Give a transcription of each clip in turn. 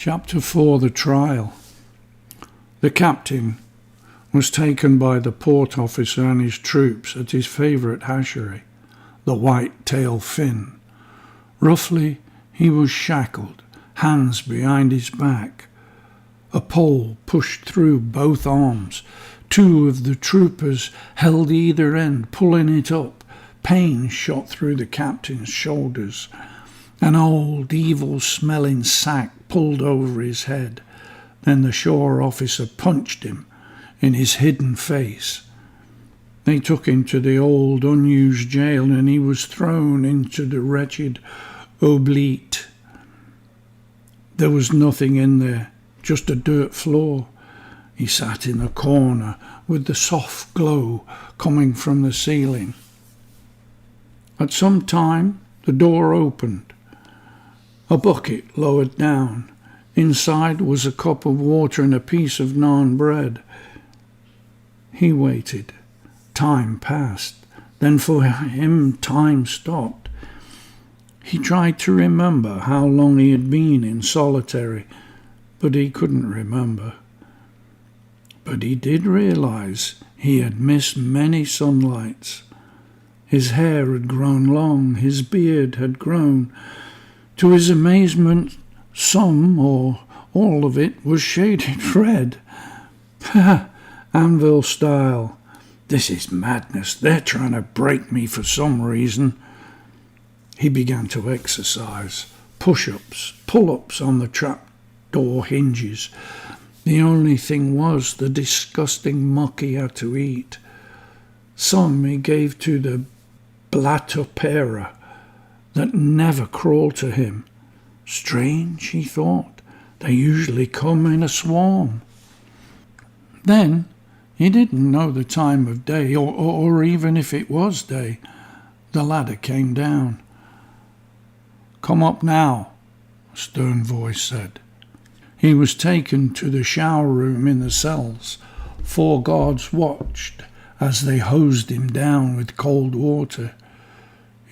Chapter 4. The Trial. The captain was taken by the port officer and his troops at his favourite hatchery, the White-tail Fin. Roughly, he was shackled, hands behind his back. A pole pushed through both arms. Two of the troopers held either end, pulling it up. Pain shot through the captain's shoulders. An old, evil-smelling sack pulled over his head. Then the shore officer punched him in his hidden face. They took him to the old, unused jail, and he was thrown into the wretched oubliette. There was nothing in there, just a dirt floor. He sat in a corner with the soft glow coming from the ceiling. At some time, the door opened. A bucket lowered down. Inside was a cup of water and a piece of naan bread. He waited. Time passed. Then for him, time stopped. He tried to remember how long he had been in solitary, but he couldn't remember. But he did realize he had missed many sunlights. His hair had grown long, his beard had grown. To his amazement, some or all of it was shaded red. Anvil style. This is madness. They're trying to break me for some reason. He began to exercise. Push-ups, pull-ups on the trap-door hinges. The only thing was the disgusting muck he had to eat. Some he gave to the blatopera that never crawled to him. Strange, he thought. They usually come in a swarm. Then, he didn't know the time of day, or even if it was day. The ladder came down. "Come up now," a stern voice said. He was taken to the shower room in the cells. 4 guards watched as they hosed him down with cold water.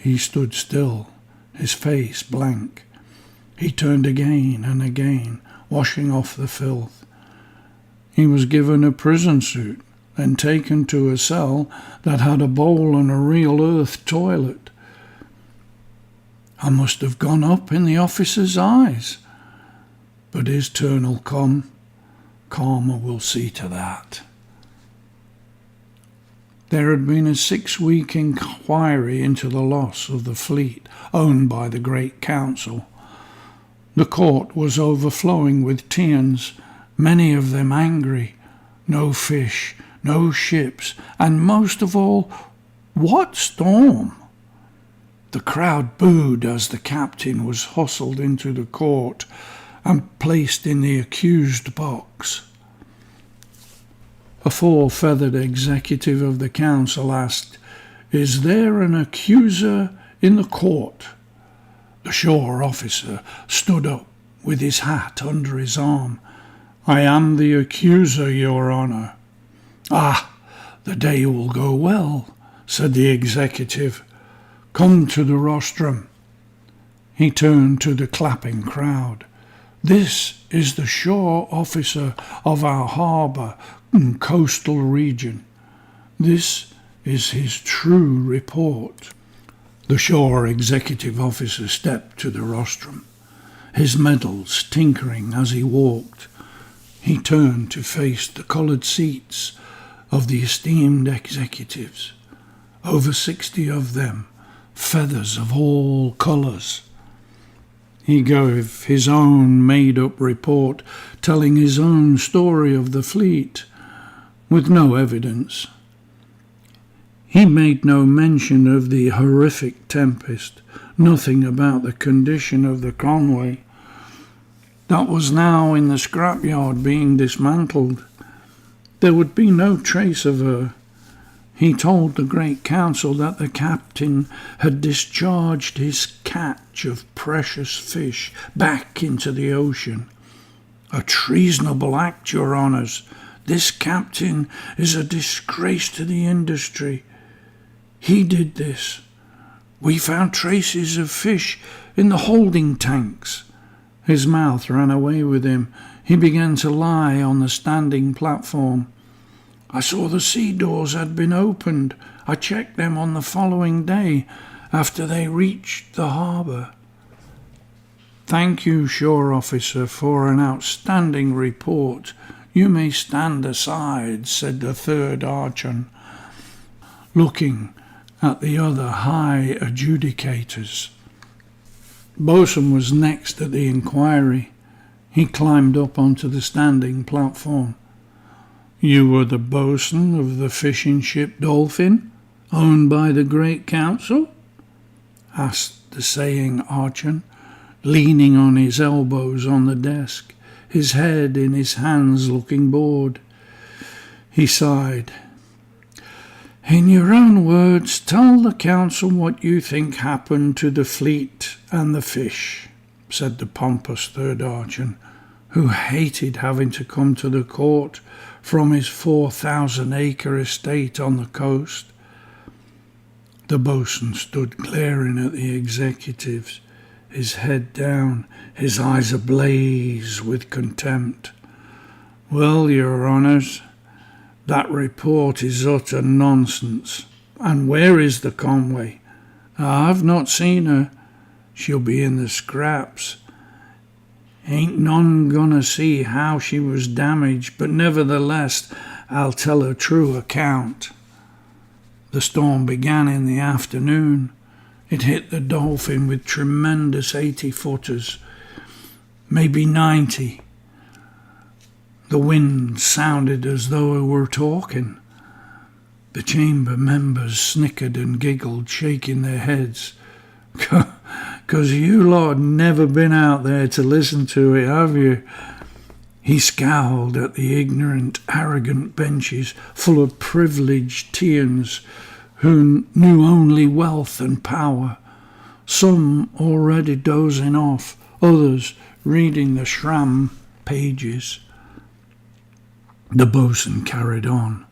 He stood still, his face blank. He turned again and again, washing off the filth. He was given a prison suit, then taken to a cell that had a bowl and a real earth toilet. I must have gone up in the officer's eyes. But his turn'll come. Karma will see to that. There had been a 6-week inquiry into the loss of the fleet owned by the Great Council. The court was overflowing with Tians, many of them angry. No fish, no ships, and most of all, what storm? The crowd booed as the captain was hustled into the court and placed in the accused box. A 4-feathered executive of the council asked, "Is there an accuser in the court?" The shore officer stood up with his hat under his arm. "I am the accuser, Your Honour." "Ah, the day will go well," said the executive. "Come to the rostrum." He turned to the clapping crowd. "This is the shore officer of our harbour and coastal region. This is his true report." The shore executive officer stepped to the rostrum, his medals tinkering as he walked. He turned to face the coloured seats of the esteemed executives. Over 60 of them, feathers of all colours. He gave his own made-up report, telling his own story of the fleet, with no evidence. He made no mention of the horrific tempest, nothing about the condition of the Conway that was now in the scrapyard being dismantled. There would be no trace of her. He told the Great Council that the captain had discharged his catch of precious fish back into the ocean. "A treasonable act, Your Honours. This captain is a disgrace to the industry. He did this. We found traces of fish in the holding tanks. His mouth ran away with him. He began to lie on the standing platform. I saw the sea doors had been opened. I checked them on the following day after they reached the harbour. Thank you, shore officer, for an outstanding report. You may stand aside, said the third archon, looking at the other high adjudicators. Bosun was next at the inquiry. He climbed up onto the standing platform. You were the bosun of the fishing ship Dolphin, owned by the Great Council? Asked the saying archon, leaning on his elbows on the desk, his head in his hands, looking bored. He sighed. In your own words, tell the council what you think happened to the fleet and the fish, said the pompous third archon, who hated having to come to the court from his 4,000-acre estate on the coast. The bosun stood glaring at the executives, his head down, his eyes ablaze with contempt. Well, your honours, that report is utter nonsense. And where is the Conway? I've not seen her. She'll be in the scraps. Ain't none gonna see how she was damaged, but nevertheless I'll tell a true account. The storm began in the afternoon. It hit the Dolphin with tremendous 80-footers, maybe 90. The wind sounded as though it were talking. The chamber members snickered and giggled, shaking their heads. 'Cause you lot never been out there to listen to it, have you? He scowled at the ignorant, arrogant benches full of privileged Tians who knew only wealth and power, some already dozing off, others reading the Shram pages. The bosun carried on.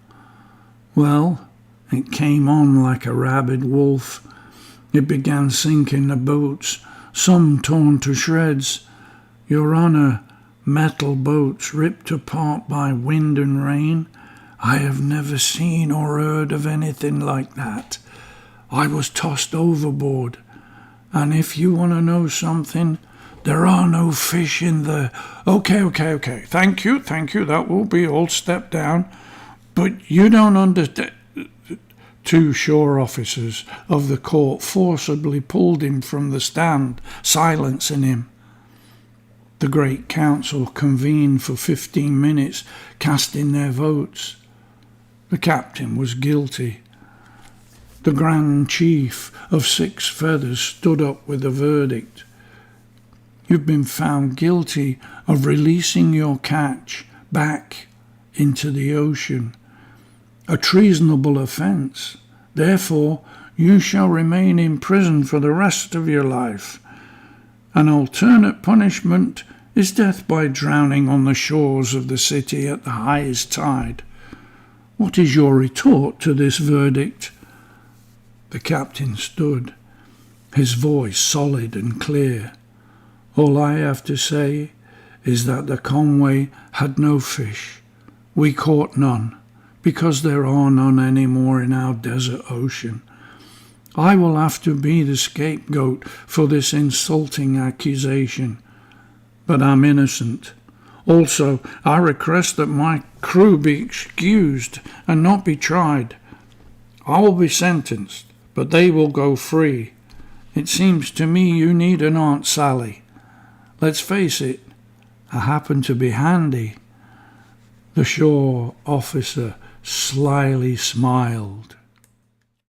Well, it came on like a rabid wolf. It began sinking the boats, some torn to shreds. Your Honour, metal boats ripped apart by wind and rain. I have never seen or heard of anything like that. I was tossed overboard. And if you want to know something, there are no fish in the... Okay. Thank you. That will be all. Step down. But you don't understand... Two shore officers of the court forcibly pulled him from the stand, silencing him. The Great Council convened for 15 minutes, casting their votes. The captain was guilty. The Grand Chief of 6 Feathers stood up with a verdict. You've been found guilty of releasing your catch back into the ocean. A treasonable offence. Therefore, you shall remain in prison for the rest of your life. An alternate punishment is death by drowning on the shores of the city at the highest tide. What is your retort to this verdict? The captain stood, his voice solid and clear. All I have to say is that the Conway had no fish. We caught none, because there are none any more in our desert ocean. I will have to be the scapegoat for this insulting accusation, but I'm innocent. Also, I request that my crew be excused and not be tried. I will be sentenced, but they will go free. It seems to me you need an Aunt Sally. Let's face it, I happen to be handy. The shore officer slyly smiled.